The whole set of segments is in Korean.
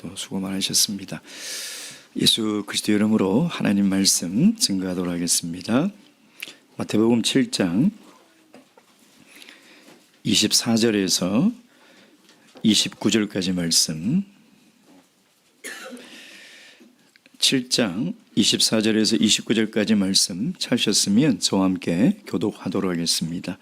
또 수고 많으셨습니다. 예수 그리스도 이름으로 하나님 말씀 증거하도록 하겠습니다. 마태복음 7장 24절에서 29절까지 말씀, 7장 24절에서 29절까지 말씀 찾으셨으면 저와 함께 교독하도록 하겠습니다.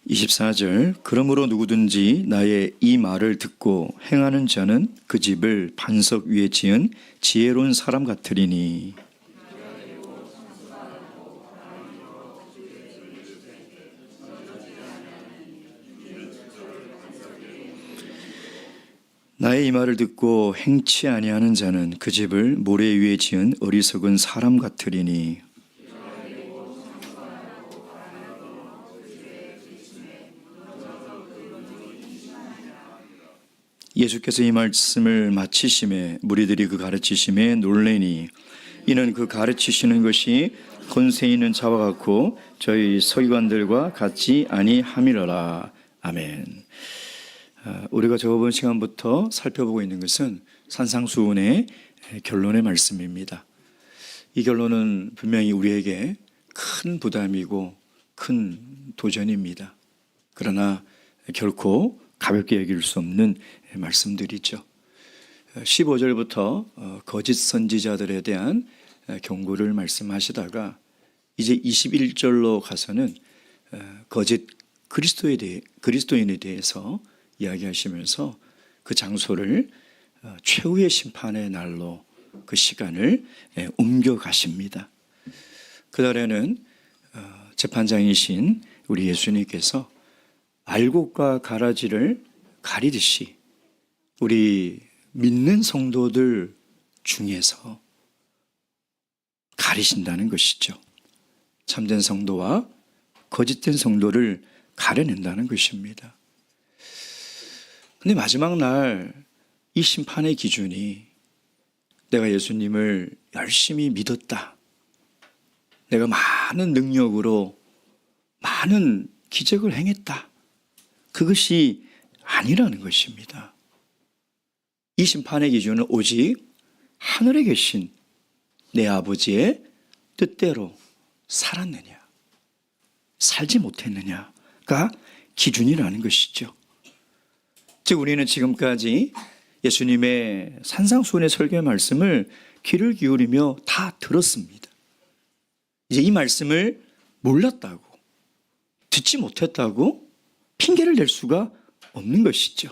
24절, 그러므로 누구든지 나의 이 말을 듣고 행하는 자는 그 집을 반석 위에 지은 지혜로운 사람 같으리니 나의 이 말을 듣고 행치 아니하는 자는 그 집을 모래 위에 지은 어리석은 사람 같으리니 예수께서 이 말씀을 마치심에 무리들이 그 가르치심에 놀래니 이는 그 가르치시는 것이 권세 있는 자와 같고 저희 서기관들과 같지 아니함이로라. 아멘. 우리가 저번 시간부터 살펴보고 있는 것은 산상수훈의 결론의 말씀입니다. 이 결론은 분명히 우리에게 큰 부담이고 큰 도전입니다. 그러나 결코 가볍게 여길 수 없는 말씀들이죠. 15절부터 거짓 선지자들에 대한 경고를 말씀하시다가 이제 21절로 가서는 거짓 그리스도인에 대해서 이야기하시면서 그 장소를 최후의 심판의 날로 그 시간을 옮겨가십니다. 그날에는 재판장이신 우리 예수님께서 알곡과 가라지를 가리듯이 우리 믿는 성도들 중에서 가리신다는 것이죠. 참된 성도와 거짓된 성도를 가려낸다는 것입니다. 근데 마지막 날 이 심판의 기준이 내가 예수님을 열심히 믿었다, 내가 많은 능력으로 많은 기적을 행했다, 그것이 아니라는 것입니다. 이 심판의 기준은 오직 하늘에 계신 내 아버지의 뜻대로 살았느냐, 살지 못했느냐가 기준이라는 것이죠. 즉 우리는 지금까지 예수님의 산상수훈의 설교의 말씀을 귀를 기울이며 다 들었습니다. 이제 이 말씀을 몰랐다고, 듣지 못했다고 핑계를 댈 수가 없는 것이죠.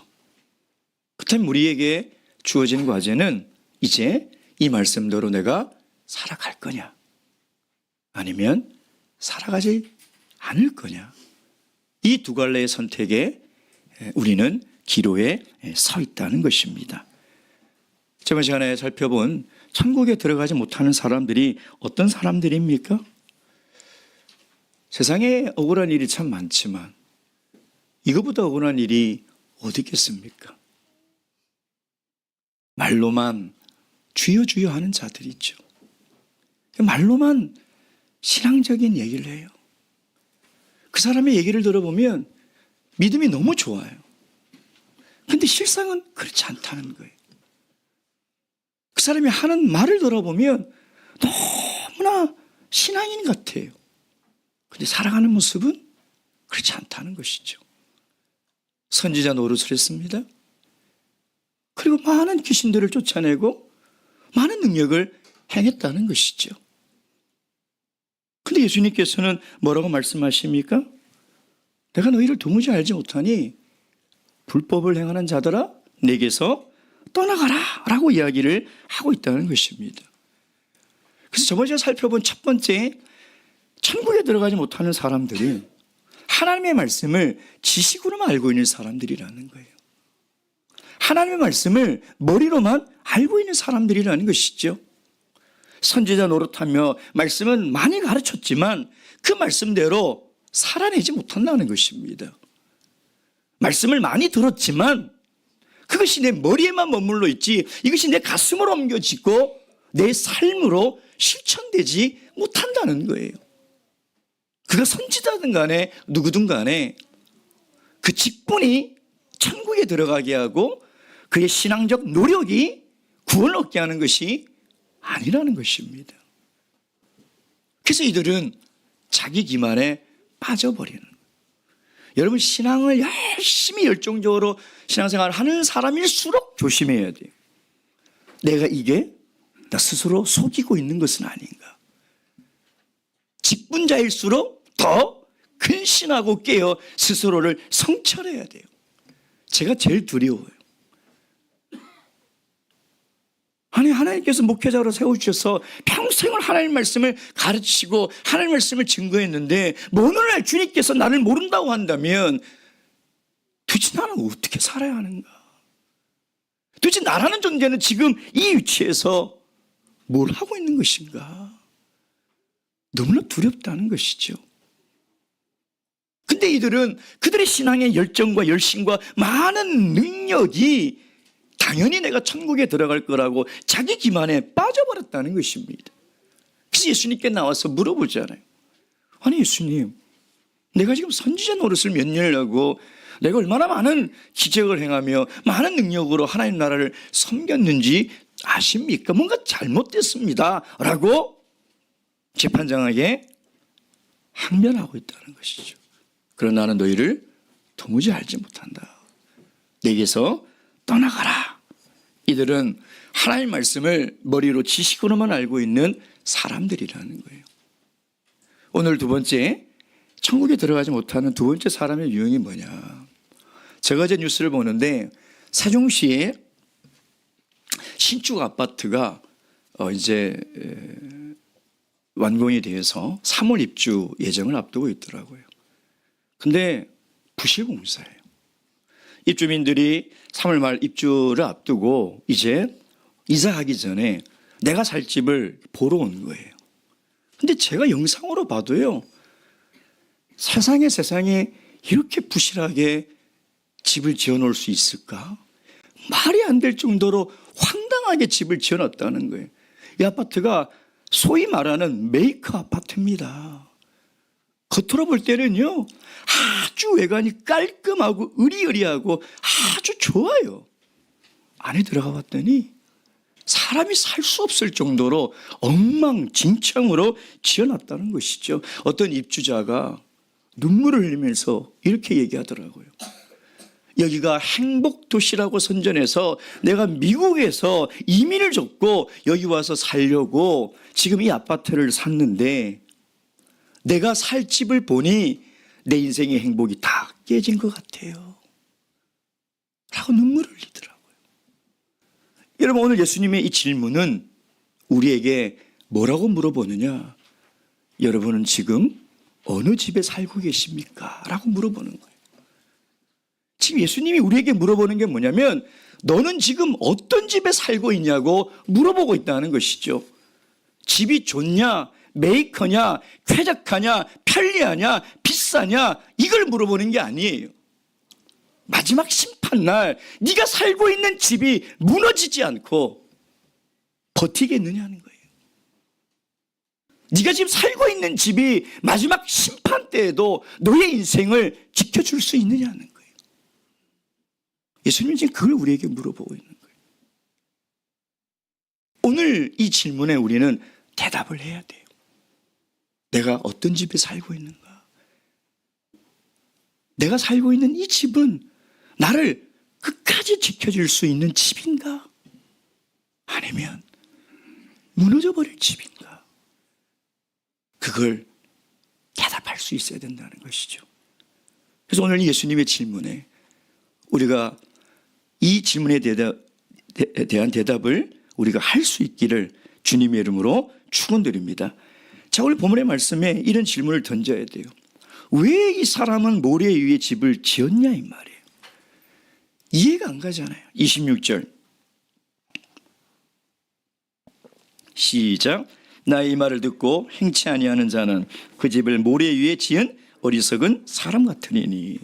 그렇다면 우리에게 주어진 과제는 이제 이 말씀대로 내가 살아갈 거냐, 아니면 살아가지 않을 거냐, 이 두 갈래의 선택에 우리는 기로에 서 있다는 것입니다. 저번 시간에 살펴본 천국에 들어가지 못하는 사람들이 어떤 사람들입니까? 세상에 억울한 일이 참 많지만 이거보다 억울한 일이 어디 있겠습니까? 말로만 주여 주여 하는 자들이 있죠. 말로만 신앙적인 얘기를 해요. 그 사람의 얘기를 들어보면 믿음이 너무 좋아요. 근데 실상은 그렇지 않다는 거예요. 그 사람이 하는 말을 들어보면 너무나 신앙인 같아요. 근데 살아가는 모습은 그렇지 않다는 것이죠. 선지자 노릇을 했습니다. 그리고 많은 귀신들을 쫓아내고 많은 능력을 행했다는 것이죠. 근데 예수님께서는 뭐라고 말씀하십니까? 내가 너희를 도무지 알지 못하니 불법을 행하는 자들아 내게서 떠나가라 라고 이야기를 하고 있다는 것입니다. 그래서 저번 시간에 살펴본 첫 번째, 천국에 들어가지 못하는 사람들은 하나님의 말씀을 지식으로만 알고 있는 사람들이라는 거예요. 하나님의 말씀을 머리로만 알고 있는 사람들이라는 것이죠. 선지자 노릇하며 말씀은 많이 가르쳤지만 그 말씀대로 살아내지 못한다는 것입니다. 말씀을 많이 들었지만 그것이 내 머리에만 머물러 있지 이것이 내 가슴으로 옮겨지고 내 삶으로 실천되지 못한다는 거예요. 그가 선지자든 간에 누구든 간에 그 직분이 천국에 들어가게 하고 그의 신앙적 노력이 구원을 얻게 하는 것이 아니라는 것입니다. 그래서 이들은 자기 기만에 빠져버리는 거예요. 여러분, 신앙을 열심히 열정적으로 신앙생활을 하는 사람일수록 조심해야 돼요. 내가 이게 나 스스로 속이고 있는 것은 아닌가. 직분자일수록 더 근신하고 깨어 스스로를 성찰해야 돼요. 제가 제일 두려워요. 아니, 하나님께서 목회자로 세워주셔서 평생을 하나님 말씀을 가르치고 하나님 말씀을 증거했는데 오늘날 주님께서 나를 모른다고 한다면 도대체 나는 어떻게 살아야 하는가? 도대체 나라는 존재는 지금 이 위치에서 뭘 하고 있는 것인가? 너무나 두렵다는 것이죠. 근데 이들은 그들의 신앙의 열정과 열심과 많은 능력이 당연히 내가 천국에 들어갈 거라고 자기 기만에 빠져버렸다는 것입니다. 그래서 예수님께 나와서 물어보잖아요. 아니, 예수님, 내가 지금 선지자 노릇을 몇 년을 하고 내가 얼마나 많은 기적을 행하며 많은 능력으로 하나님 나라를 섬겼는지 아십니까? 뭔가 잘못됐습니다 라고 재판장에게 항변하고 있다는 것이죠. 그러나 나는 너희를 도무지 알지 못한다. 내게서 떠나가라. 이들은 하나님 말씀을 머리로 지식으로만 알고 있는 사람들이라는 거예요. 오늘 두 번째, 천국에 들어가지 못하는 두 번째 사람의 유형이 뭐냐. 제가 어제 뉴스를 보는데 세종시에 신축 아파트가 이제 완공이 돼서 3월 입주 예정을 앞두고 있더라고요. 근데 부실공사예요. 입주민들이 3월 말 입주를 앞두고 이제 이사하기 전에 내가 살 집을 보러 온 거예요. 근데 제가 영상으로 봐도요, 세상에 이렇게 부실하게 집을 지어놓을 수 있을까? 말이 안 될 정도로 황당하게 집을 지어놨다는 거예요. 이 아파트가 소위 말하는 메이커 아파트입니다. 겉으로 볼 때는요, 아주 외관이 깔끔하고 으리으리하고 아주 좋아요. 안에 들어가 봤더니 사람이 살 수 없을 정도로 엉망진창으로 지어놨다는 것이죠. 어떤 입주자가 눈물을 흘리면서 이렇게 얘기하더라고요. 여기가 행복도시라고 선전해서 내가 미국에서 이민을 줬고 여기 와서 살려고 지금 이 아파트를 샀는데 내가 살 집을 보니 내 인생의 행복이 다 깨진 것 같아요 라고 눈물을 흘리더라고요. 여러분, 오늘 예수님의 이 질문은 우리에게 뭐라고 물어보느냐? 여러분은 지금 어느 집에 살고 계십니까? 라고 물어보는 거예요. 지금 예수님이 우리에게 물어보는 게 뭐냐면 너는 지금 어떤 집에 살고 있냐고 물어보고 있다는 것이죠. 집이 좋냐, 메이커냐, 쾌적하냐, 편리하냐, 비싸냐, 이걸 물어보는 게 아니에요. 마지막 심판날 네가 살고 있는 집이 무너지지 않고 버티겠느냐는 거예요. 네가 지금 살고 있는 집이 마지막 심판 때에도 너의 인생을 지켜줄 수 있느냐는 거예요. 예수님은 지금 그걸 우리에게 물어보고 있는 거예요. 오늘 이 질문에 우리는 대답을 해야 돼요. 내가 어떤 집에 살고 있는가? 내가 살고 있는 이 집은 나를 끝까지 지켜줄 수 있는 집인가? 아니면 무너져 버릴 집인가? 그걸 대답할 수 있어야 된다는 것이죠. 그래서 오늘 예수님의 질문에 우리가 이 질문에 대한 대답을 우리가 할 수 있기를 주님의 이름으로 축원드립니다. 자, 오늘 본문의 말씀에 이런 질문을 던져야 돼요. 왜 이 사람은 모래 위에 집을 지었냐 이 말이에요. 이해가 안 가잖아요. 26절 시작. 나의 이 말을 듣고 행치 아니하는 자는 그 집을 모래 위에 지은 어리석은 사람 같으니.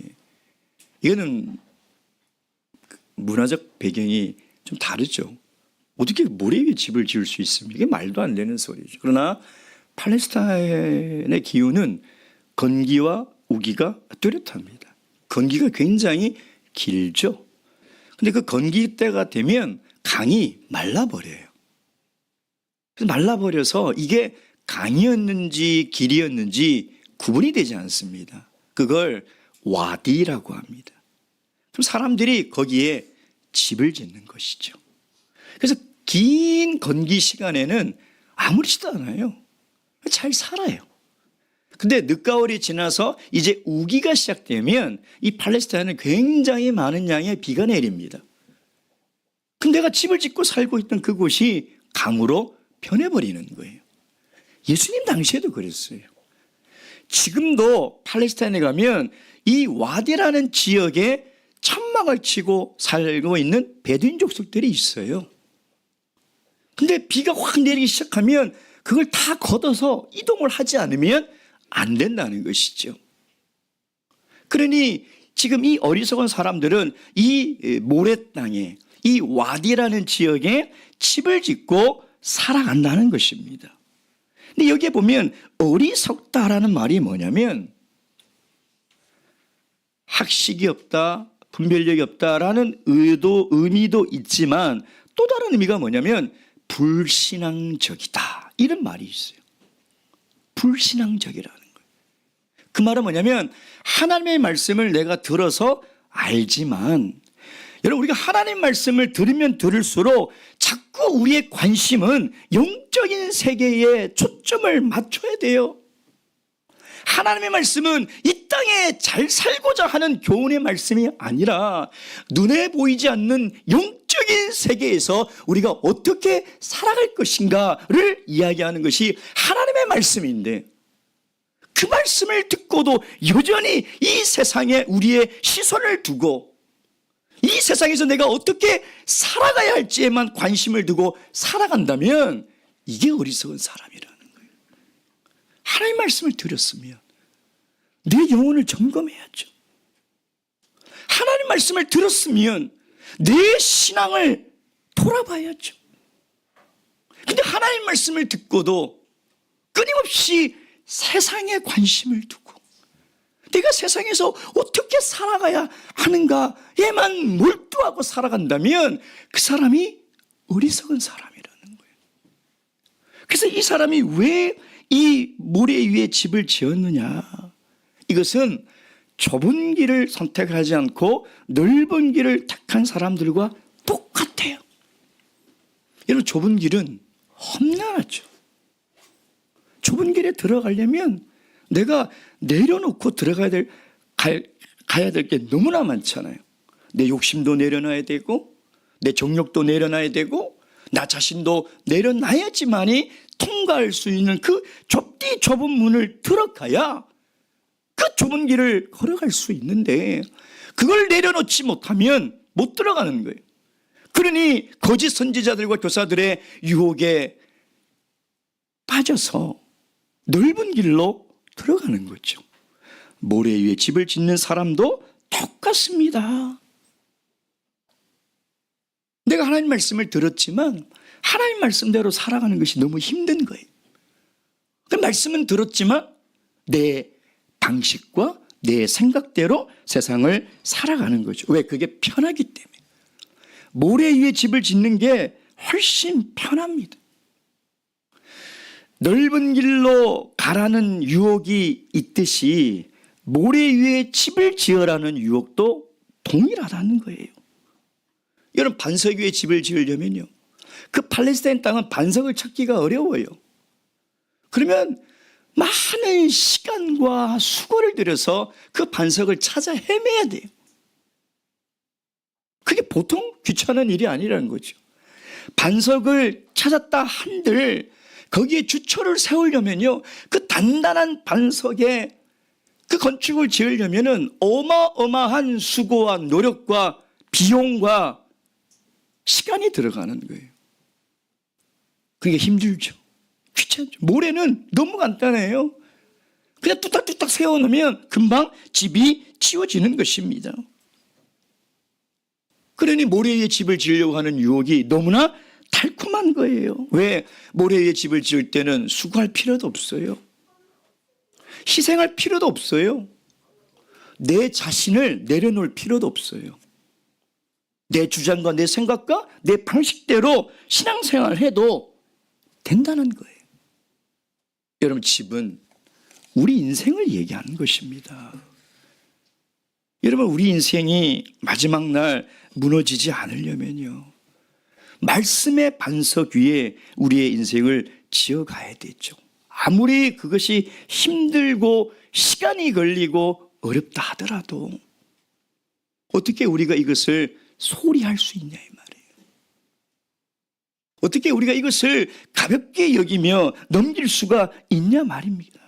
이거는 문화적 배경이 좀 다르죠. 어떻게 모래 위에 집을 지을 수 있습니까? 이게 말도 안 되는 소리죠. 그러나 팔레스타인의 기후는 건기와 우기가 뚜렷합니다. 건기가 굉장히 길죠. 근데 그 건기 때가 되면 강이 말라버려요. 그래서 말라버려서 이게 강이었는지 길이었는지 구분이 되지 않습니다. 그걸 와디라고 합니다. 그럼 사람들이 거기에 집을 짓는 것이죠. 그래서 긴 건기 시간에는 아무렇지도 않아요. 잘 살아요. 근데 늦가을이 지나서 이제 우기가 시작되면 이 팔레스타인은 굉장히 많은 양의 비가 내립니다. 근데 내가 집을 짓고 살고 있던 그곳이 강으로 변해버리는 거예요. 예수님 당시에도 그랬어요. 지금도 팔레스타인에 가면 이 와디라는 지역에 천막을 치고 살고 있는 베두인 족속들이 있어요. 근데 비가 확 내리기 시작하면 그걸 다 걷어서 이동을 하지 않으면 안 된다는 것이죠. 그러니 지금 이 어리석은 사람들은 이 모래 땅에 이 와디라는 지역에 집을 짓고 살아간다는 것입니다. 근데 여기에 보면 어리석다라는 말이 뭐냐면 학식이 없다, 분별력이 없다라는 의미도 있지만 또 다른 의미가 뭐냐면 불신앙적이다 이런 말이 있어요. 불신앙적이라는 거예요. 그 말은 뭐냐면 하나님의 말씀을 내가 들어서 알지만 여러분 우리가 하나님 말씀을 들으면 들을수록 자꾸 우리의 관심은 영적인 세계에 초점을 맞춰야 돼요. 하나님의 말씀은 이 땅에 잘 살고자 하는 교훈의 말씀이 아니라 눈에 보이지 않는 영적인 세계에서 우리가 어떻게 살아갈 것인가를 이야기하는 것이 하나님의 말씀인데 그 말씀을 듣고도 여전히 이 세상에 우리의 시선을 두고 이 세상에서 내가 어떻게 살아가야 할지에만 관심을 두고 살아간다면 이게 어리석은 사람이라는 거예요. 하나님의 말씀을 들었으면 내 영혼을 점검해야죠. 하나님 말씀을 들었으면 내 신앙을 돌아봐야죠. 근데 하나님 말씀을 듣고도 끊임없이 세상에 관심을 두고 내가 세상에서 어떻게 살아가야 하는가에만 몰두하고 살아간다면 그 사람이 어리석은 사람이라는 거예요. 그래서 이 사람이 왜 이 모래 위에 집을 지었느냐? 이것은 좁은 길을 선택하지 않고 넓은 길을 택한 사람들과 똑같아요. 여러분 좁은 길은 험난하죠. 좁은 길에 들어가려면 내가 내려놓고 가야 될 게 너무나 많잖아요. 내 욕심도 내려놔야 되고 내 정욕도 내려놔야 되고 나 자신도 내려놔야지만이 통과할 수 있는 그 좁은 문을 들어가야 그 좁은 길을 걸어갈 수 있는데 그걸 내려놓지 못하면 못 들어가는 거예요. 그러니 거짓 선지자들과 교사들의 유혹에 빠져서 넓은 길로 들어가는 거죠. 모래 위에 집을 짓는 사람도 똑같습니다. 내가 하나님 말씀을 들었지만 하나님 말씀대로 살아가는 것이 너무 힘든 거예요. 그 말씀은 들었지만 내 방식과 내 생각대로 세상을 살아가는 거죠. 왜? 그게 편하기 때문에. 모래 위에 집을 짓는 게 훨씬 편합니다. 넓은 길로 가라는 유혹이 있듯이 모래 위에 집을 지으라는 유혹도 동일하다는 거예요. 여러분 반석 위에 집을 지으려면요, 그 팔레스타인 땅은 반석을 찾기가 어려워요. 그러면 많은 시간과 수고를 들여서 그 반석을 찾아 헤매야 돼요. 그게 보통 귀찮은 일이 아니라는 거죠. 반석을 찾았다 한들 거기에 주초를 세우려면요, 그 단단한 반석에 그 건축을 지으려면은 어마어마한 수고와 노력과 비용과 시간이 들어가는 거예요. 그게 힘들죠. 귀찮죠. 모래는 너무 간단해요. 그냥 뚝딱뚝딱 세워놓으면 금방 집이 치워지는 것입니다. 그러니 모래 위에 집을 지으려고 하는 유혹이 너무나 달콤한 거예요. 왜? 모래 위에 집을 지을 때는 수고할 필요도 없어요. 희생할 필요도 없어요. 내 자신을 내려놓을 필요도 없어요. 내 주장과 내 생각과 내 방식대로 신앙생활을 해도 된다는 거예요. 여러분, 집은 우리 인생을 얘기하는 것입니다. 여러분, 우리 인생이 마지막 날 무너지지 않으려면요, 말씀의 반석 위에 우리의 인생을 지어가야 되죠. 아무리 그것이 힘들고 시간이 걸리고 어렵다 하더라도 어떻게 우리가 이것을 소홀히 할 수 있냐 이 말이에요. 어떻게 우리가 이것을 가볍게 여기며 넘길 수가 있냐 말입니다.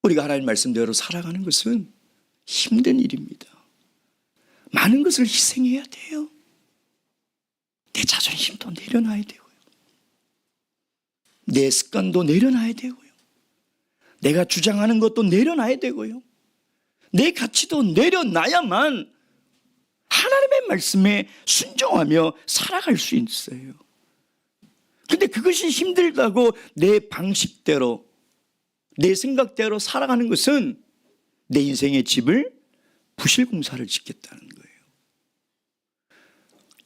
우리가 하나님 말씀대로 살아가는 것은 힘든 일입니다. 많은 것을 희생해야 돼요. 내 자존심도 내려놔야 되고요, 내 습관도 내려놔야 되고요, 내가 주장하는 것도 내려놔야 되고요, 내 가치도 내려놔야만 하나님의 말씀에 순종하며 살아갈 수 있어요. 근데 그것이 힘들다고 내 방식대로, 내 생각대로 살아가는 것은 내 인생의 집을 부실 공사를 짓겠다는 거예요.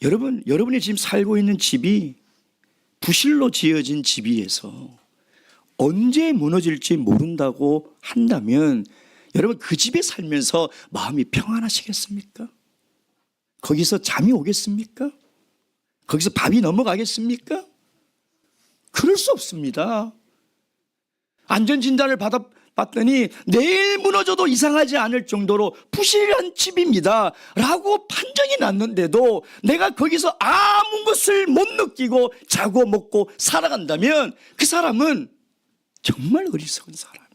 여러분이 지금 살고 있는 집이 부실로 지어진 집이어서 언제 무너질지 모른다고 한다면 여러분, 그 집에 살면서 마음이 평안하시겠습니까? 거기서 잠이 오겠습니까? 거기서 밥이 넘어가겠습니까? 그럴 수 없습니다. 안전진단을 받았더니 내일 무너져도 이상하지 않을 정도로 부실한 집입니다 라고 판정이 났는데도 내가 거기서 아무 것을 못 느끼고 자고 먹고 살아간다면 그 사람은 정말 어리석은 사람이에요.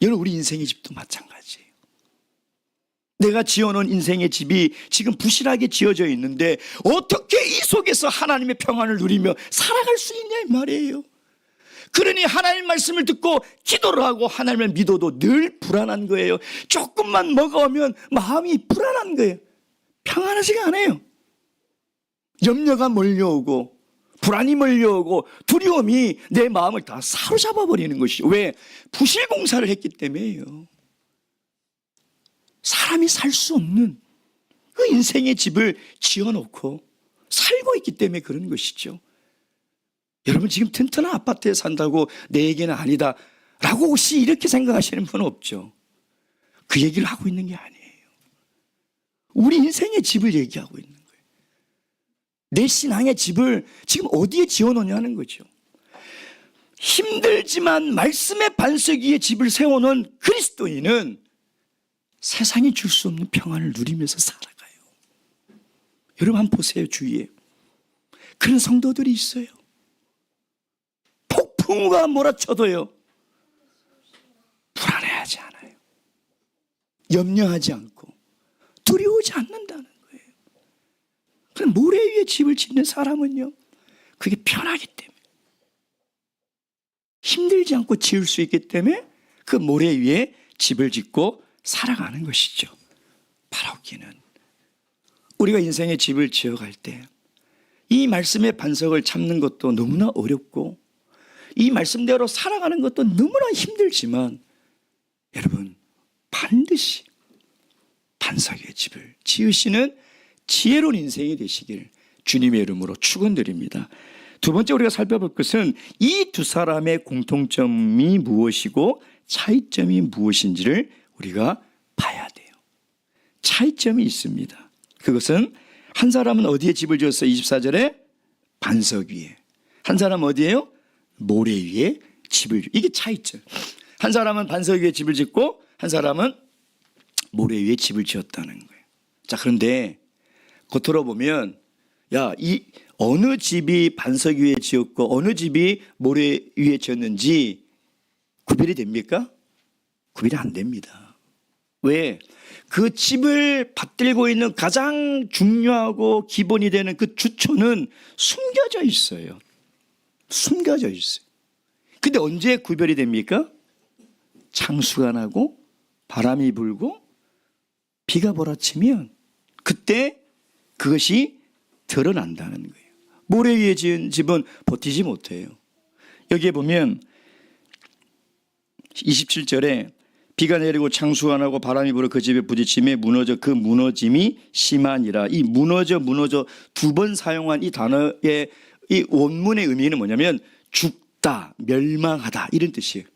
여러분, 우리 인생의 집도 마찬가지예요. 내가 지어놓은 인생의 집이 지금 부실하게 지어져 있는데 어떻게 이 속에서 하나님의 평안을 누리며 살아갈 수 있냐 이 말이에요. 그러니 하나님 말씀을 듣고 기도를 하고 하나님을 믿어도 늘 불안한 거예요. 조금만 먹어오면 마음이 불안한 거예요. 평안하지가 않아요. 염려가 몰려오고 불안이 몰려오고 두려움이 내 마음을 다 사로잡아 버리는 것이죠. 왜? 부실 공사를 했기 때문에요. 사람이 살 수 없는 그 인생의 집을 지어놓고 살고 있기 때문에 그런 것이죠. 여러분, 지금 튼튼한 아파트에 산다고 내 얘기는 아니다 라고 혹시 이렇게 생각하시는 분은 없죠. 그 얘기를 하고 있는 게 아니에요. 우리 인생의 집을 얘기하고 있는 거예요. 내 신앙의 집을 지금 어디에 지어놓냐는 거죠. 힘들지만 말씀의 반석 위에 집을 세워놓은 그리스도인은 세상이 줄 수 없는 평안을 누리면서 살아가요. 여러분, 한번 보세요. 주위에 그런 성도들이 있어요. 폭풍우가 몰아쳐도요 불안해하지 않아요. 염려하지 않고 두려워하지 않는다는 거예요. 그럼 모래 위에 집을 짓는 사람은요, 그게 편하기 때문에, 힘들지 않고 지을 수 있기 때문에 그 모래 위에 집을 짓고 살아가는 것이죠. 바라옵기는 우리가 인생의 집을 지어갈 때 이 말씀의 반석을 잡는 것도 너무나 어렵고 이 말씀대로 살아가는 것도 너무나 힘들지만 여러분, 반드시 반석 위에 집을 지으시는 지혜로운 인생이 되시길 주님의 이름으로 축원드립니다. 두 번째 우리가 살펴볼 것은 이 두 사람의 공통점이 무엇이고 차이점이 무엇인지를 우리가 봐야 돼요. 차이점이 있습니다. 그것은 한 사람은 어디에 집을 지었어요? 24절에 반석 위에. 한 사람은 어디에요? 모래 위에 집을. 이게 차이점. 한 사람은 반석 위에 집을 짓고 한 사람은 모래 위에 집을 지었다는 거예요. 자, 그런데 겉으로 보면 이 어느 집이 반석 위에 지었고 어느 집이 모래 위에 지었는지 구별이 됩니까? 구별이 안 됩니다. 왜? 그 집을 받들고 있는 가장 중요하고 기본이 되는 그 주초는 숨겨져 있어요. 숨겨져 있어요. 근데 언제 구별이 됩니까? 창수가 나고 바람이 불고 비가 몰아치면 그때 그것이 드러난다는 거예요. 모래 위에 지은 집은 버티지 못해요. 여기에 보면 27절에 비가 내리고 창수가 나고 바람이 불어 그 집에 부딪힘에 무너져 그 무너짐이 심하니라. 이 무너져 두 번 사용한 이 단어의 이 원문의 의미는 뭐냐면 죽다, 멸망하다 이런 뜻이에요.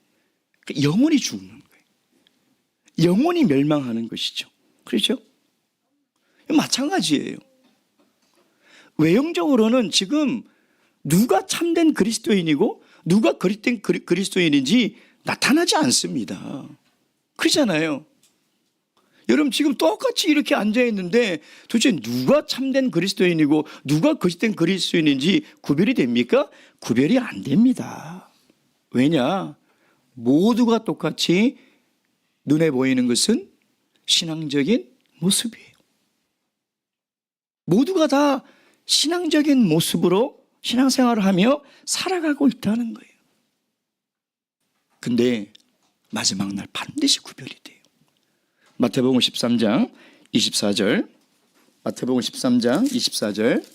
그러니까 영혼이 죽는 거예요. 영혼이 멸망하는 것이죠. 그렇죠? 마찬가지예요. 외형적으로는 지금 누가 참된 그리스도인이고 누가 거짓된 그리스도인인지 나타나지 않습니다. 그렇잖아요. 여러분 지금 똑같이 이렇게 앉아있는데 도대체 누가 참된 그리스도인이고 누가 거짓된 그리스도인인지 구별이 됩니까? 구별이 안 됩니다. 왜냐? 모두가 똑같이 눈에 보이는 것은 신앙적인 모습이에요. 모두가 다 신앙적인 모습으로 신앙생활을 하며 살아가고 있다는 거예요. 근데 마지막 날 반드시 구별이 돼요. 마태복음 13장 24절. 마태복음 13장 24절.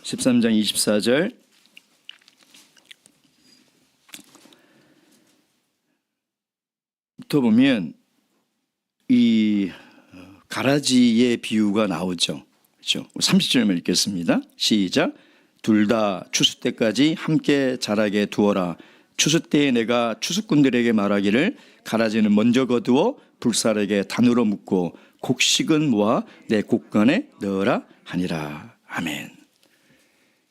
(13장 24절) 부터 보면 이 가라지의 비유가 나오죠. 그렇죠? 30절만 읽겠습니다. 시작. 둘 다 추수 때까지 함께 자라게 두어라. 추수 때에 내가 추수꾼들에게 말하기를 가라지는 먼저 거두어 불살에게 단으로 묶고 곡식은 모아 내 곡간에 넣으라 하니라. 아멘.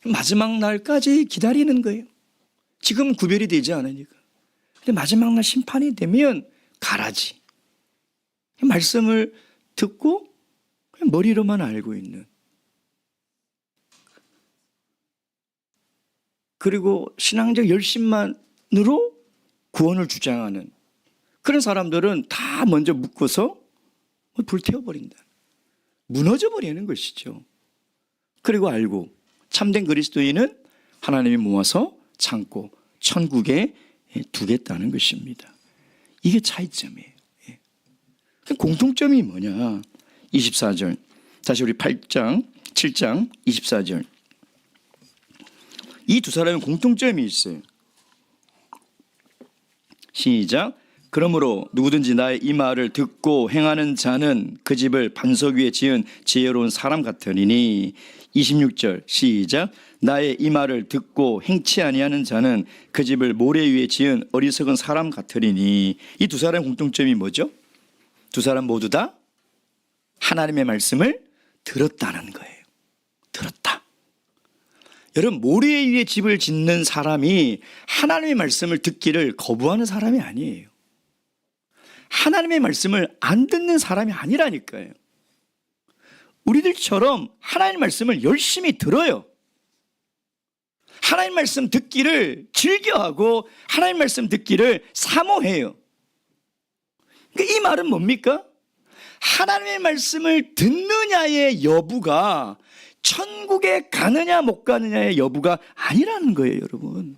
마지막 날까지 기다리는 거예요. 지금 구별이 되지 않으니까. 근데 마지막 날 심판이 되면 가라지. 말씀을 듣고 그냥 머리로만 알고 있는, 그리고 신앙적 열심만으로 구원을 주장하는 그런 사람들은 다 먼저 묶어서 불태워버린다. 무너져버리는 것이죠. 그리고 알고 참된 그리스도인은 하나님이 모아서 참고 천국에 두겠다는 것입니다. 이게 차이점이에요. 공통점이 뭐냐? 24절. 다시 우리 7장 24절. 이 두 사람의 공통점이 있어요. 시작. 그러므로 누구든지 나의 이 말을 듣고 행하는 자는 그 집을 반석 위에 지은 지혜로운 사람 같으리니. 26절. 시작. 나의 이 말을 듣고 행치 아니하는 자는 그 집을 모래 위에 지은 어리석은 사람 같으리니. 이 두 사람의 공통점이 뭐죠? 두 사람 모두 다 하나님의 말씀을 들었다는 거예요. 들었다. 여러분, 모래 위에 집을 짓는 사람이 하나님의 말씀을 듣기를 거부하는 사람이 아니에요. 하나님의 말씀을 안 듣는 사람이 아니라니까요. 우리들처럼 하나님의 말씀을 열심히 들어요. 하나님 말씀 듣기를 즐겨하고 하나님 말씀 듣기를 사모해요. 그러니까 이 말은 뭡니까? 하나님의 말씀을 듣느냐의 여부가 천국에 가느냐 못 가느냐의 여부가 아니라는 거예요, 여러분.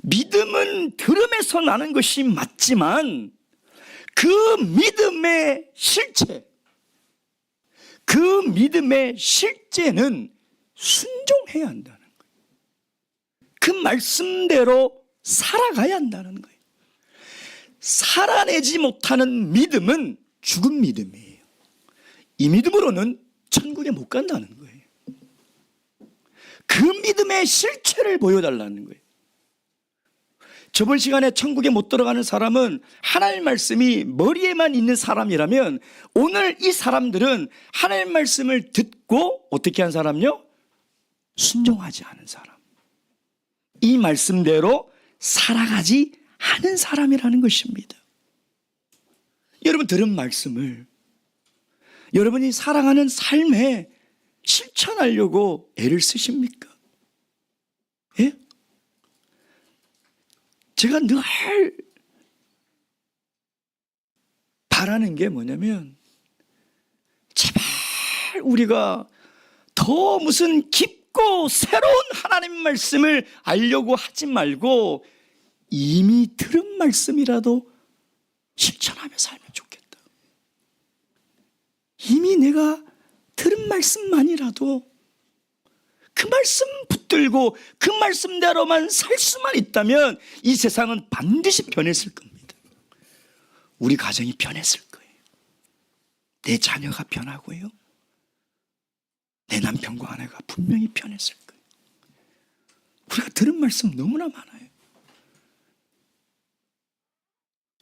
믿음은 들음에서 나는 것이 맞지만 그 믿음의 실체, 그 믿음의 실제는 순종해야 한다는 거예요. 그 말씀대로 살아가야 한다는 거예요. 살아내지 못하는 믿음은 죽은 믿음이에요. 이 믿음으로는 천국에 못 간다는 거예요. 그 믿음의 실체를 보여달라는 거예요. 저번 시간에 천국에 못 들어가는 사람은 하나님 말씀이 머리에만 있는 사람이라면 오늘 이 사람들은 하나님 말씀을 듣고 어떻게 한 사람요? 순종하지 않은 사람. 이 말씀대로 살아가지 않은 사람이라는 것입니다. 여러분, 들은 말씀을 여러분이 살아가는 삶에 실천하려고 애를 쓰십니까? 예? 제가 늘 바라는 게 뭐냐면 제발 우리가 더 무슨 깊고 새로운 하나님 말씀을 알려고 하지 말고 이미 들은 말씀이라도 실천하며 살면 좋겠다. 이미 내가 들은 말씀만이라도 그 말씀 붙들고 그 말씀대로만 살 수만 있다면 이 세상은 반드시 변했을 겁니다. 우리 가정이 변했을 거예요. 내 자녀가 변하고요, 내 남편과 아내가 분명히 변했을 거예요. 우리가 들은 말씀 너무나 많아요.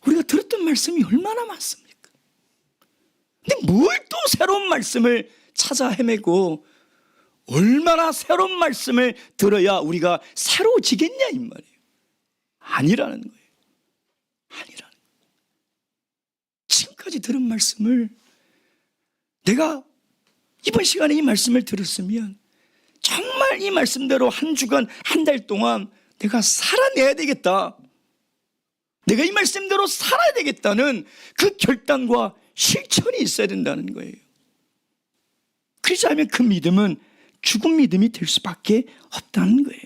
우리가 들었던 말씀이 얼마나 많습니까? 근데 뭘 또 새로운 말씀을 찾아 헤매고 얼마나 새로운 말씀을 들어야 우리가 새로워지겠냐 이 말이에요. 아니라는 거예요. 아니라는 거예요. 지금까지 들은 말씀을 내가 이번 시간에 이 말씀을 들었으면 정말 이 말씀대로 한 주간 한 달 동안 내가 살아내야 되겠다, 내가 이 말씀대로 살아야 되겠다는 그 결단과 실천이 있어야 된다는 거예요. 그렇지 않으면 그 믿음은 죽은 믿음이 될 수밖에 없다는 거예요.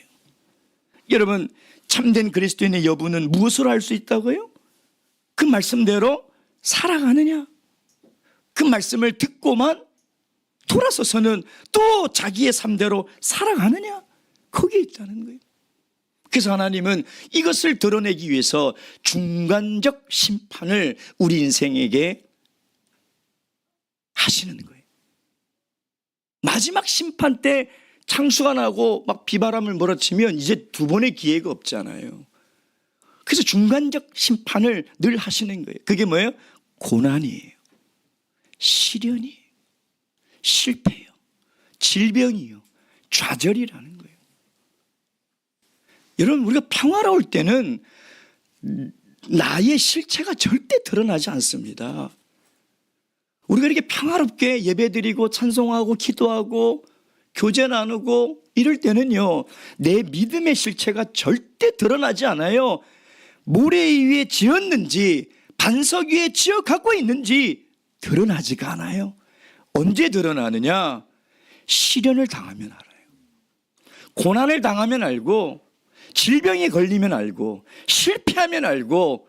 여러분, 참된 그리스도인의 여부는 무엇으로 알 수 있다고요? 그 말씀대로 살아가느냐, 그 말씀을 듣고만 돌아서서는 또 자기의 삶대로 살아가느냐, 거기에 있다는 거예요. 그래서 하나님은 이것을 드러내기 위해서 중간적 심판을 우리 인생에게 하시는 거예요. 마지막 심판 때 창수가 나고 막 비바람을 몰아치면 이제 두 번의 기회가 없잖아요. 그래서 중간적 심판을 늘 하시는 거예요. 그게 뭐예요? 고난이에요, 시련이에요, 실패예요, 질병이요, 좌절이라는 거예요. 여러분, 우리가 평화로울 때는 나의 실체가 절대 드러나지 않습니다. 우리가 이렇게 평화롭게 예배드리고 찬송하고 기도하고 교제 나누고 이럴 때는요, 내 믿음의 실체가 절대 드러나지 않아요. 모래 위에 지었는지 반석 위에 지어 갖고 있는지 드러나지가 않아요. 언제 드러나느냐? 시련을 당하면 알아요. 고난을 당하면 알고, 질병에 걸리면 알고, 실패하면 알고,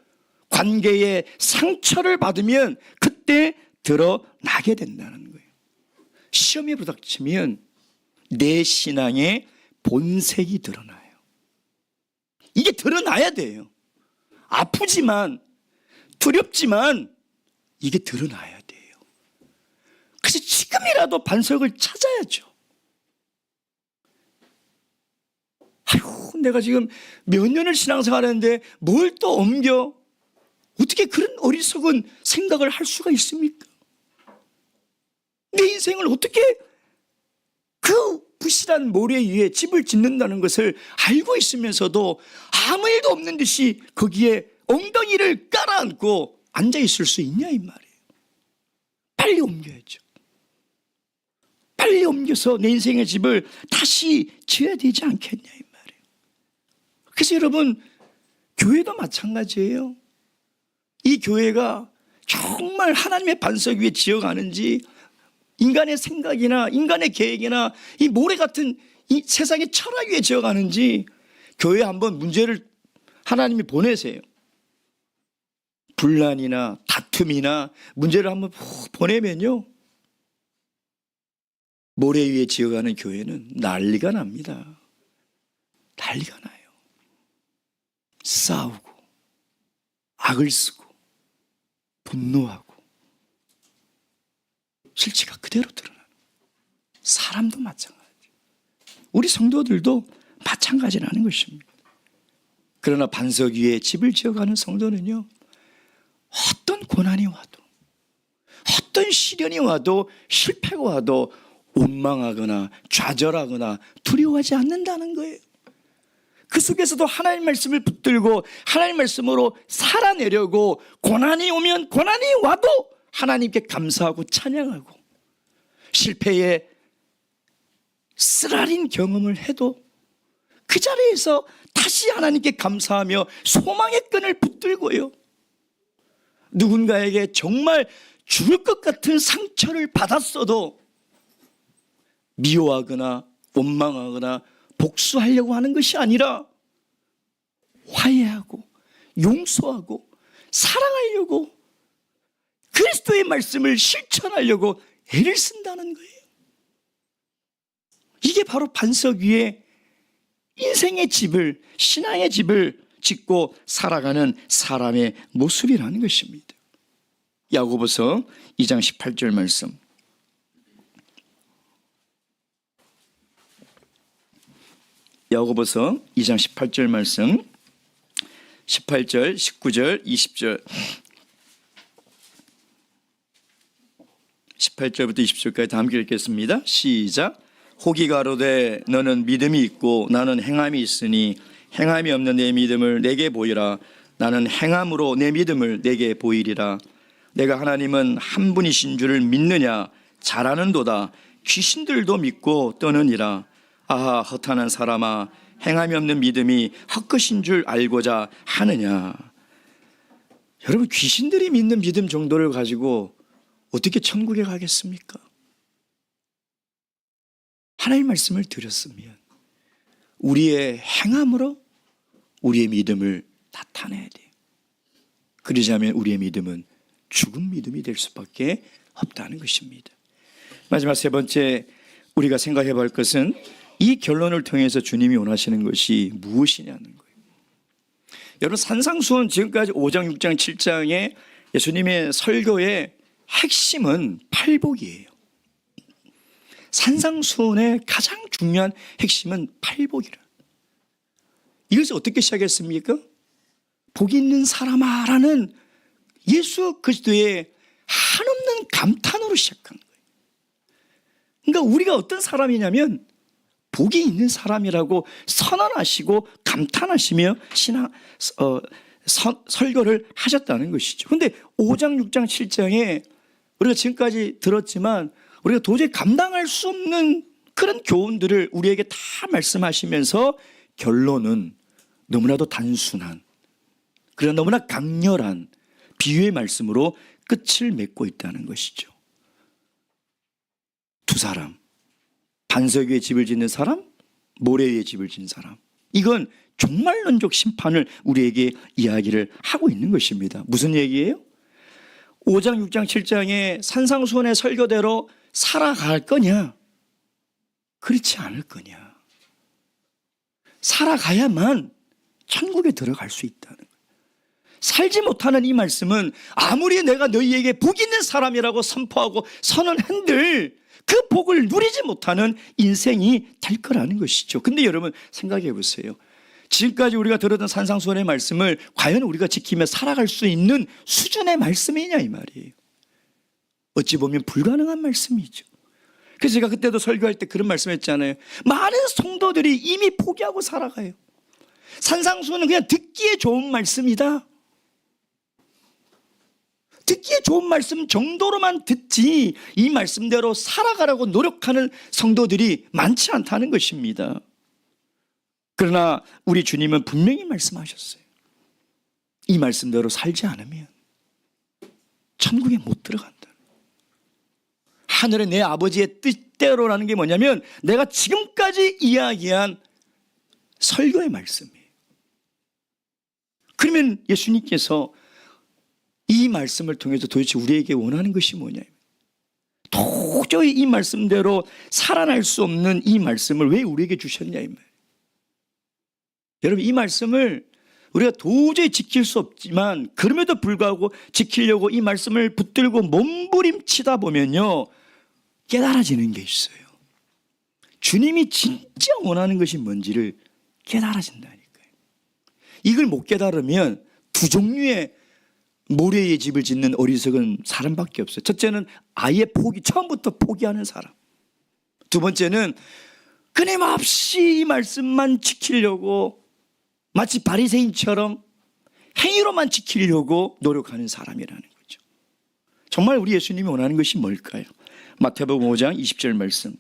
관계에 상처를 받으면 그때 드러나게 된다는 거예요. 시험이 부닥치면 내 신앙의 본색이 드러나요. 이게 드러나야 돼요. 아프지만, 두렵지만 이게 드러나야 돼요. 그래서 지금이라도 반석을 찾아야죠. 아이고, 내가 지금 몇 년을 신앙생활하는데 뭘 또 옮겨? 어떻게 그런 어리석은 생각을 할 수가 있습니까? 내 인생을 어떻게 그 부실한 모래 위에 집을 짓는다는 것을 알고 있으면서도 아무 일도 없는 듯이 거기에 엉덩이를 깔아앉고 앉아있을 수 있냐 이 말이에요. 빨리 옮겨야죠. 빨리 옮겨서 내 인생의 집을 다시 지어야 되지 않겠냐 이 말이에요. 그래서 여러분, 교회도 마찬가지예요. 이 교회가 정말 하나님의 반석 위에 지어가는지, 인간의 생각이나 인간의 계획이나 이 모래 같은 이 세상의 철학 위에 지어가는지 교회에 한번 문제를 하나님이 보내세요. 분란이나 다툼이나 문제를 한번 보내면요, 모래 위에 지어가는 교회는 난리가 납니다. 난리가 나요. 싸우고 악을 쓰고 분노하고 실체가 그대로 드러나는, 사람도 마찬가지, 우리 성도들도 마찬가지라는 것입니다. 그러나 반석 위에 집을 지어가는 성도는요, 어떤 고난이 와도, 어떤 시련이 와도, 실패가 와도 원망하거나 좌절하거나 두려워하지 않는다는 거예요. 그 속에서도 하나님 말씀을 붙들고 하나님 말씀으로 살아내려고, 고난이 오면 고난이 와도 하나님께 감사하고 찬양하고, 실패에 쓰라린 경험을 해도 그 자리에서 다시 하나님께 감사하며 소망의 끈을 붙들고요, 누군가에게 정말 죽을 것 같은 상처를 받았어도 미워하거나 원망하거나 복수하려고 하는 것이 아니라 화해하고 용서하고 사랑하려고, 그리스도의 말씀을 실천하려고 애를 쓴다는 거예요. 이게 바로 반석 위에 인생의 집을, 신앙의 집을 짓고 살아가는 사람의 모습이라는 것입니다. 야고보서 2장 18절 말씀. 야고보서 2장 18절 말씀, 18절, 19절, 20절, 18절부터 20절까지 다 함께 읽겠습니다. 시작. 혹이 가로되 너는 믿음이 있고 나는 행함이 있으니 행함이 없는 내 믿음을 내게 보이라. 나는 행함으로 내 믿음을 내게 보이리라. 내가 하나님은 한 분이신 줄을 믿느냐? 잘하는도다. 귀신들도 믿고 떠느니라. 아하, 허탄한 사람아, 행함이 없는 믿음이 헛것인 줄 알고자 하느냐? 여러분, 귀신들이 믿는 믿음 정도를 가지고 어떻게 천국에 가겠습니까? 하나님의 말씀을 드렸으면 우리의 행함으로 우리의 믿음을 나타내야 돼요. 그러지 않으면 우리의 믿음은 죽은 믿음이 될 수밖에 없다는 것입니다. 마지막 세 번째 우리가 생각해 볼 것은 이 결론을 통해서 주님이 원하시는 것이 무엇이냐는 거예요. 여러분, 산상수훈 지금까지 5장, 6장, 7장의 예수님의 설교의 핵심은 팔복이에요. 산상수훈의 가장 중요한 핵심은 팔복이라. 이것을 어떻게 시작했습니까? 복이 있는 사람아 라는 예수 그리스도의 한없는 감탄으로 시작한 거예요. 그러니까 우리가 어떤 사람이냐면 복이 있는 사람이라고 선언하시고 감탄하시며 설교를 하셨다는 것이죠. 그런데 5장, 6장, 7장에 우리가 지금까지 들었지만 우리가 도저히 감당할 수 없는 그런 교훈들을 우리에게 다 말씀하시면서 결론은 너무나도 단순한, 그러나 너무나 강렬한 비유의 말씀으로 끝을 맺고 있다는 것이죠. 두 사람, 반석 위에 집을 짓는 사람, 모래 위에 집을 짓는 사람. 이건 종말론적 심판을 우리에게 이야기를 하고 있는 것입니다. 무슨 얘기예요? 5장, 6장, 7장의 산상수훈의 설교대로 살아갈 거냐? 그렇지 않을 거냐? 살아가야만 천국에 들어갈 수 있다는 거예요. 살지 못하는 이 말씀은 아무리 내가 너희에게 복 있는 사람이라고 선포하고 선언한들 그 복을 누리지 못하는 인생이 될 거라는 것이죠. 근데 여러분 생각해 보세요. 지금까지 우리가 들었던 산상수훈의 말씀을 과연 우리가 지키며 살아갈 수 있는 수준의 말씀이냐 이 말이에요. 어찌 보면 불가능한 말씀이죠. 그래서 제가 그때도 설교할 때 그런 말씀했잖아요. 많은 성도들이 이미 포기하고 살아가요. 산상수훈은 그냥 듣기에 좋은 말씀이다. 듣기에 좋은 말씀 정도로만 듣지 이 말씀대로 살아가라고 노력하는 성도들이 많지 않다는 것입니다. 그러나 우리 주님은 분명히 말씀하셨어요. 이 말씀대로 살지 않으면 천국에 못 들어간다. 하늘의 내 아버지의 뜻대로라는 게 뭐냐면 내가 지금까지 이야기한 설교의 말씀이에요. 그러면 예수님께서 이 말씀을 통해서 도대체 우리에게 원하는 것이 뭐냐? 도저히 이 말씀대로 살아날 수 없는 이 말씀을 왜 우리에게 주셨냐 이 말. 여러분, 이 말씀을 우리가 도저히 지킬 수 없지만 그럼에도 불구하고 지키려고 이 말씀을 붙들고 몸부림치다 보면요 깨달아지는 게 있어요. 주님이 진짜 원하는 것이 뭔지를 깨달아진다니까요. 이걸 못 깨달으면 두 종류의 모래 위에 집을 짓는 어리석은 사람밖에 없어요. 첫째는 아예 처음부터 포기하는 사람. 두 번째는 끊임없이 이 말씀만 지키려고 마치 바리새인처럼 행위로만 지키려고 노력하는 사람이라는 거죠. 정말 우리 예수님이 원하는 것이 뭘까요? 마태복음 5장 20절 말씀.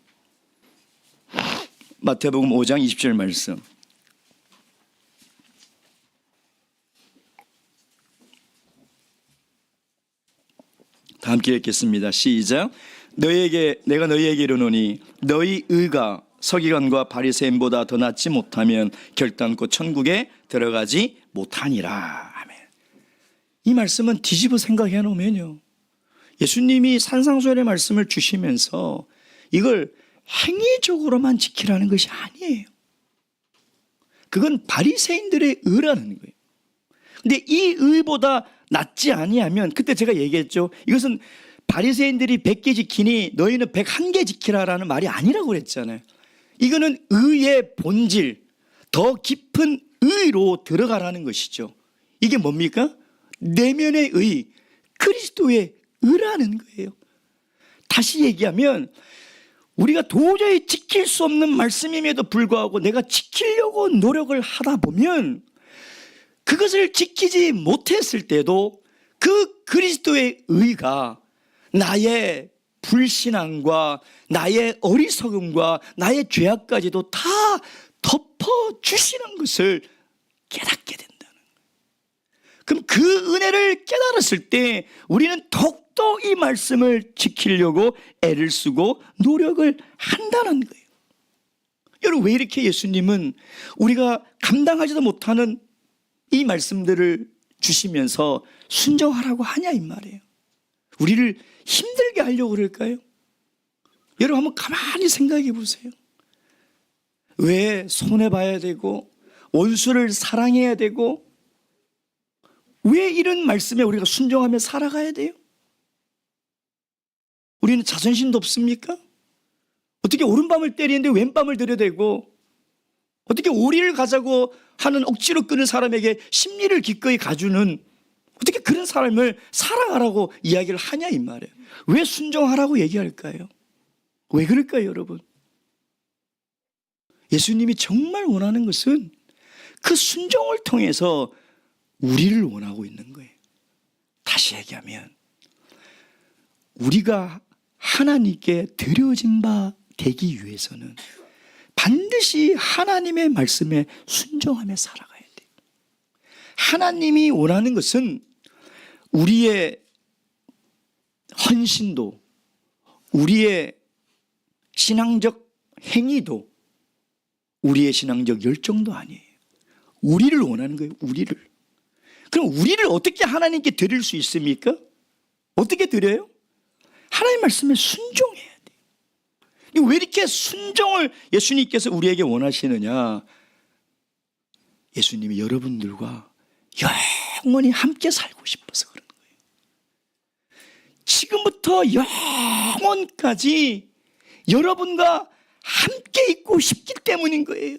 마태복음 5장 20절 말씀. 다 함께 읽겠습니다. 시작. 내가 너희에게 이르노니 너희 의가 서기관과 바리새인보다 더 낫지 못하면 결단코 천국에 들어가지 못하니라. 아멘. 이 말씀은 뒤집어 생각해 놓으면요 예수님이 산상수훈의 말씀을 주시면서 이걸 행위적으로만 지키라는 것이 아니에요. 그건 바리새인들의 의라는 거예요. 근데 이 의보다 낫지 아니하면, 그때 제가 얘기했죠. 이것은 바리새인들이 100개 지키니 너희는 101개 지키라라는 말이 아니라고 그랬잖아요. 이거는 의의 본질, 더 깊은 의로 들어가라는 것이죠. 이게 뭡니까? 내면의 의, 그리스도의 의라는 거예요. 다시 얘기하면 우리가 도저히 지킬 수 없는 말씀임에도 불구하고 내가 지키려고 노력을 하다 보면 그것을 지키지 못했을 때도 그 그리스도의 의가 나의 불신앙과 나의 어리석음과 나의 죄악까지도 다 덮어주시는 것을 깨닫게 된다는 거예요. 그럼 그 은혜를 깨달았을 때 우리는 더욱더 이 말씀을 지키려고 애를 쓰고 노력을 한다는 거예요. 여러분, 왜 이렇게 예수님은 우리가 감당하지도 못하는 이 말씀들을 주시면서 순종하라고 하냐 이 말이에요. 우리를 힘들게 하려고 그럴까요? 여러분 한번 가만히 생각해 보세요. 왜 손해봐야 되고 원수를 사랑해야 되고 왜 이런 말씀에 우리가 순종하며 살아가야 돼요? 우리는 자존심도 없습니까? 어떻게 오른밤을 때리는데 왼밤을 들여대고 어떻게 오리를 가자고 하는 억지로 끄는 사람에게 심리를 기꺼이 가주는 어떻게 그런 삶을 살아가라고 이야기를 하냐 이 말이에요. 왜 순종하라고 얘기할까요? 왜 그럴까요, 여러분? 예수님이 정말 원하는 것은 그 순종을 통해서 우리를 원하고 있는 거예요. 다시 얘기하면 우리가 하나님께 드려진 바 되기 위해서는 반드시 하나님의 말씀에 순종하며 살아가야 돼요. 하나님이 원하는 것은 우리의 헌신도, 우리의 신앙적 행위도, 우리의 신앙적 열정도 아니에요. 우리를 원하는 거예요. 우리를. 그럼 우리를 어떻게 하나님께 드릴 수 있습니까? 어떻게 드려요? 하나님 말씀에 순종해야 돼요. 왜 이렇게 순종을 예수님께서 우리에게 원하시느냐? 예수님이 여러분들과 영원히 함께 살고 싶어서 그런 거예요. 지금부터 영원까지 여러분과 함께 있고 싶기 때문인 거예요.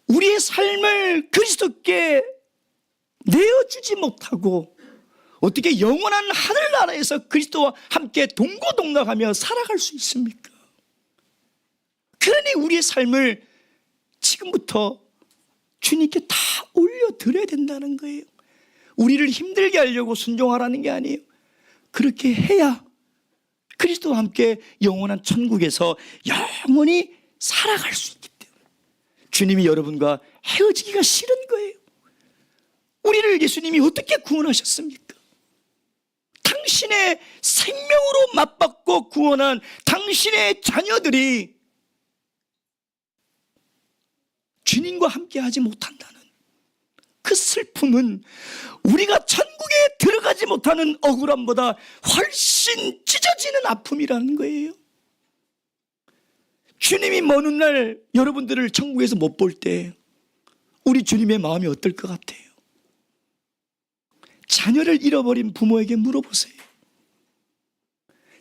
우리의 삶을 그리스도께 내어주지 못하고 어떻게 영원한 하늘나라에서 그리스도와 함께 동고동락하며 살아갈 수 있습니까? 그러니 우리의 삶을 지금부터 주님께 다 올려드려야 된다는 거예요. 우리를 힘들게 하려고 순종하라는 게 아니에요. 그렇게 해야 그리스도와 함께 영원한 천국에서 영원히 살아갈 수 있기 때문에 주님이 여러분과 헤어지기가 싫은 거예요. 우리를 예수님이 어떻게 구원하셨습니까? 당신의 생명으로 맞받고 구원한 당신의 자녀들이 주님과 함께 하지 못한다는 그 슬픔은 우리가 천국에 들어가지 못하는 억울함보다 훨씬 찢어지는 아픔이라는 거예요. 주님이 먼 날 여러분들을 천국에서 못 볼 때 우리 주님의 마음이 어떨 것 같아요? 자녀를 잃어버린 부모에게 물어보세요.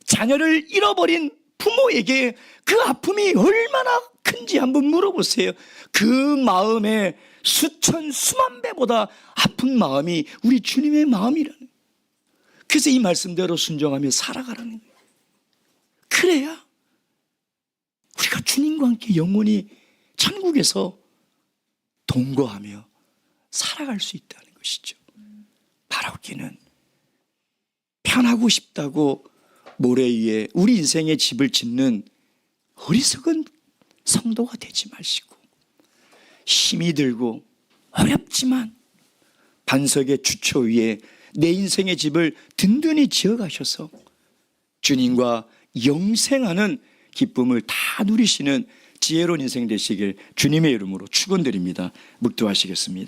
자녀를 잃어버린 부모에게 그 아픔이 얼마나 큰지 한번 물어보세요. 그 마음에 수천 수만 배보다 아픈 마음이 우리 주님의 마음이라는 거예요. 그래서 이 말씀대로 순종하며 살아가라는 거예요. 그래야 우리가 주님과 함께 영원히 천국에서 동거하며 살아갈 수 있다는 것이죠. 바라옵기는 편하고 싶다고 모래 위에 우리 인생의 집을 짓는 어리석은 성도가 되지 마시고 힘이 들고 어렵지만 반석의 주초 위에 내 인생의 집을 든든히 지어가셔서 주님과 영생하는 기쁨을 다 누리시는 지혜로운 인생 되시길 주님의 이름으로 축원드립니다. 묵도하시겠습니다.